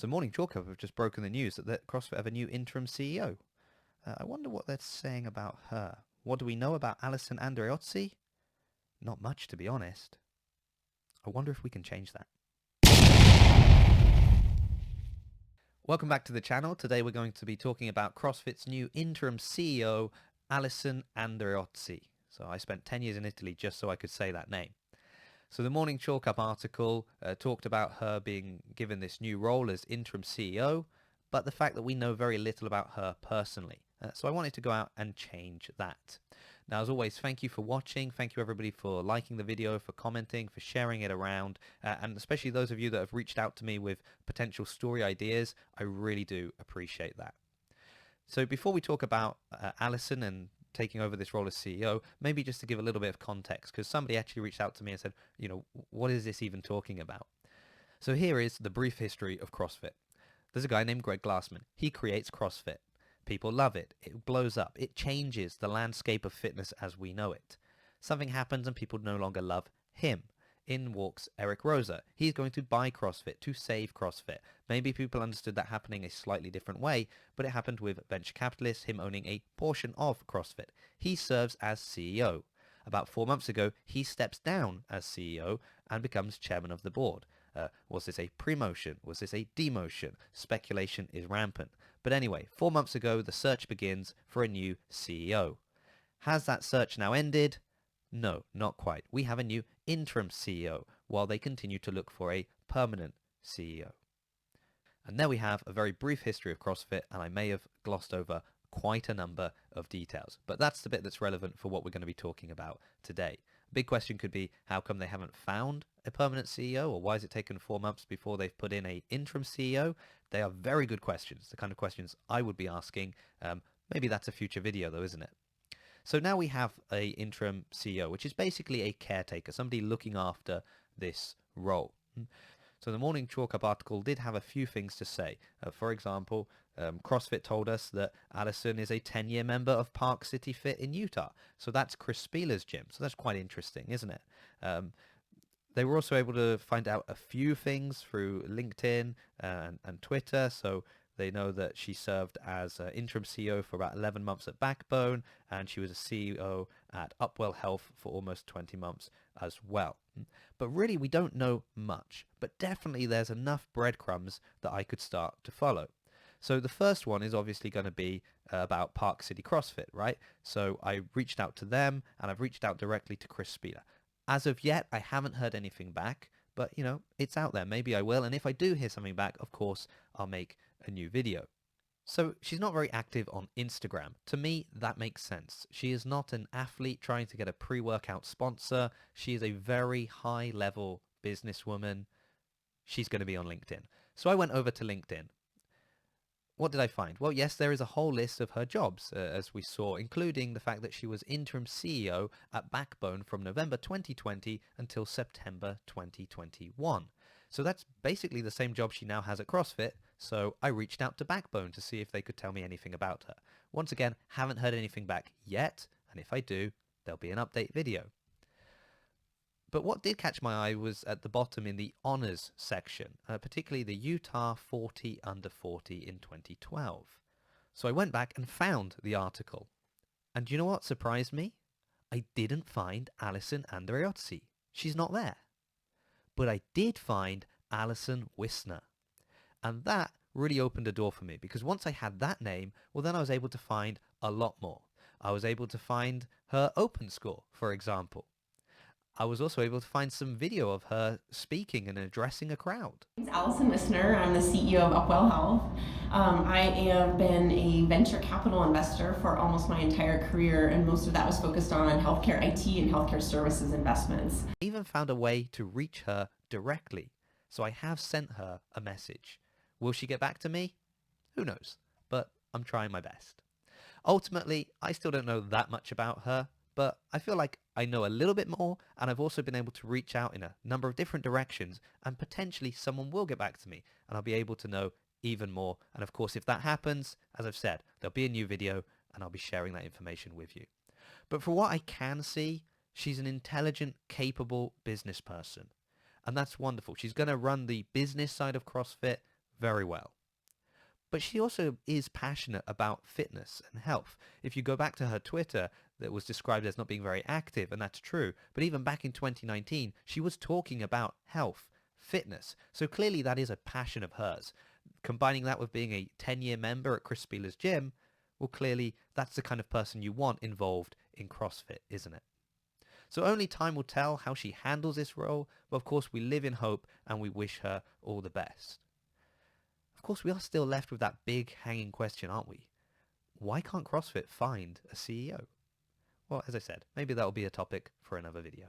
So Morning Chalk Up have just broken the news that CrossFit have a new interim CEO. I wonder what they're saying about her. What do we know about Alison Andreozzi? Not much, to be honest. I wonder if we can change that. Welcome back to the channel. Today we're going to be talking about CrossFit's new interim CEO, Alison Andreozzi. So I spent 10 years in Italy just so I could say that name. So the Morning Chalk Up article talked about her being given this new role as interim CEO, but the fact that we know very little about her personally. So I wanted to go out and change that. Now, as always, thank you for watching. Thank you, everybody, for liking the video, for commenting, for sharing it around, and especially those of you that have reached out to me with potential story ideas. I really do appreciate that. So before we talk about Alison and taking over this role as CEO, maybe just to give a little bit of context, because somebody actually reached out to me and said, you know, what is this even talking about? So here is the brief history of CrossFit. There's a guy named Greg Glassman. He creates CrossFit. People love it. It blows up. It changes the landscape of fitness as we know it. Something happens and people no longer love him. In walks Eric Rosa. He's going to buy CrossFit to save CrossFit. Maybe people understood that happening a slightly different way, but it happened with venture capitalists, him owning a portion of CrossFit. He serves as CEO. About 4 months ago, he steps down as CEO and becomes chairman of the board. Was this a promotion? Was this a demotion? Speculation is rampant. But anyway, 4 months ago, the search begins for a new CEO. Has that search now ended? No, not quite. We have a new interim CEO while they continue to look for a permanent CEO. And there we have a very brief history of CrossFit, and I may have glossed over quite a number of details. But that's the bit that's relevant for what we're going to be talking about today. A big question could be, how come they haven't found a permanent CEO, or why has it taken 4 months before they've put in an interim CEO? They are very good questions, the kind of questions I would be asking. Maybe that's a future video though, isn't it? So now we have a interim CEO, which is basically a caretaker, somebody looking after this role. So the Morning Chalk Up article did have a few things to say. For example, CrossFit told us that Alison is a 10-year member of Park City Fit in Utah. So that's Chris Spieler's gym. So that's quite interesting, isn't it? They were also able to find out a few things through LinkedIn and Twitter. So they know that she served as interim CEO for about 11 months at Backbone, and she was a CEO at Upwell Health for almost 20 months as well. But really, we don't know much, but definitely there's enough breadcrumbs that I could start to follow. So the first one is obviously going to be about Park City CrossFit, right? So I reached out to them, and I've reached out directly to Chris Spieler. As of yet, I haven't heard anything back, but, you know, it's out there. Maybe I will, and if I do hear something back, of course, I'll make a new video. So she's not very active on Instagram. To me, that makes sense. She is not an athlete trying to get a pre-workout sponsor. She is a very high-level businesswoman. She's going to be on LinkedIn. So I went over to LinkedIn. What did I find? Well, yes, there is a whole list of her jobs, as we saw, including the fact that she was interim CEO at Backbone from November 2020 until September 2021. So that's basically the same job she now has at CrossFit, so I reached out to Backbone to see if they could tell me anything about her. Once again, haven't heard anything back yet, and if I do, there'll be an update video. But what did catch my eye was at the bottom in the honors section, particularly the Utah 40 under 40 in 2012. So I went back and found the article. And do you know what surprised me? I didn't find Alison Andreozzi. She's not there. But I did find Alison Wisner. And that really opened a door for me, because once I had that name, well, then I was able to find a lot more. I was able to find her open score, for example. I was also able to find some video of her speaking and addressing a crowd. My name's Alison Wisner. I'm the CEO of Upwell Health. I have been a venture capital investor for almost my entire career, and most of that was focused on healthcare IT and healthcare services investments. I even found a way to reach her directly, so I have sent her a message. Will she get back to me? Who knows, but I'm trying my best. Ultimately, I still don't know that much about her, but I feel like I know a little bit more, and I've also been able to reach out in a number of different directions, and potentially someone will get back to me, and I'll be able to know even more. And of course, if that happens, as I've said, there'll be a new video, and I'll be sharing that information with you. But for what I can see, she's an intelligent, capable business person, and that's wonderful. She's going to run the business side of CrossFit very well. But she also is passionate about fitness and health. If you go back to her Twitter, that was described as not being very active, and that's true. But even back in 2019, she was talking about health, fitness. So clearly that is a passion of hers. Combining that with being a 10-year member at Chris Spieler's gym, well, clearly that's the kind of person you want involved in CrossFit, isn't it? So only time will tell how she handles this role, but of course we live in hope and we wish her all the best. Of course, we are still left with that big hanging question, aren't we? Why can't CrossFit find a CEO? Well, as I said, maybe that will be a topic for another video.